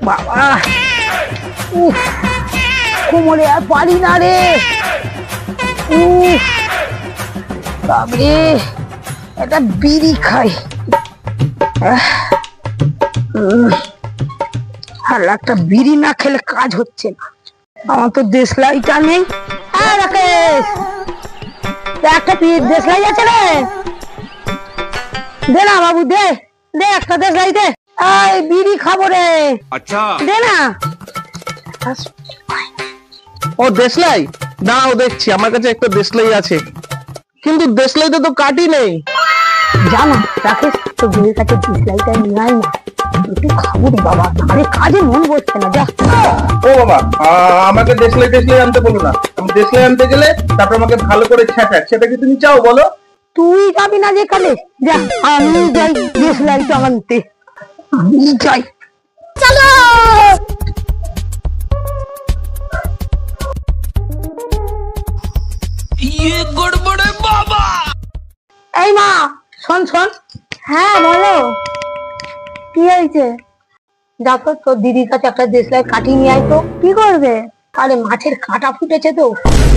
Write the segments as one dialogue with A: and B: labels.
A: বাবা কোমরে আর পারি না রে। বাবরে একটা বিড়ি খাই। আর একটা বিড়ি না খেলে কাজ হচ্ছে না। আমার তো দেশলাইটা নেই। রাকেশ একটা দেশলাই আছে রে, দে না বাবু, দে দে একটা দেশলাই দে। বিড়ি খাবো রে। আচ্ছা দে না।
B: ও দেশলাই দাও, দেখছি আমার কাছে একটা দেশলাই আছে, কিন্তু দেশলাইতে তো কাটি নেই।
A: জানো রাকেশ, তো বিড়ির কাছে দেশলাইটা নিয়ে আয় না, একটু খাবো রে বাবা, আরে কাজে মন বসছে না। যা।
B: ও বাবা, আমাকে দেশলাই আনতে বলো না। আমি দেশলাই আনতে গেলে তারপর আমাকে ভালো করে ছ্যাঁচাক, সেটা কি তুমি চাও বলো?
A: তুই যাবি না যেখানে, যা আমি যাই দেশলাইটা আনতে। আমি যাই, চলো। এই মা, শোন শোন। হ্যাঁ বলো, কি হয়েছে? দেখো তোর দিদির কাছে একটা দেশলাই কাঠি নিয়ে আয় তো। কি করবে? আরে মাছের কাঁটা ফুটেছে তো,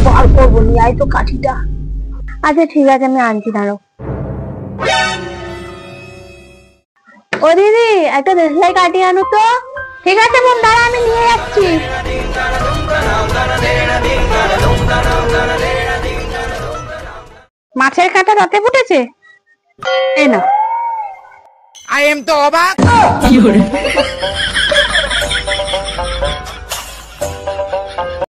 A: বার করবো, নিয়ে আয় তো কাঠিটা। আচ্ছা ঠিক আছে, আমি আনছি, দাঁড়ো। ও দিদি, একটা দেশলাই কাঠি আনো তো। ঠিক আছে বোন, দাঁড়া, আমি নিয়ে যাচ্ছি। মাছের কাঁটা দাঁতে ফুটেছে, এই না।
C: I am তো অবাক।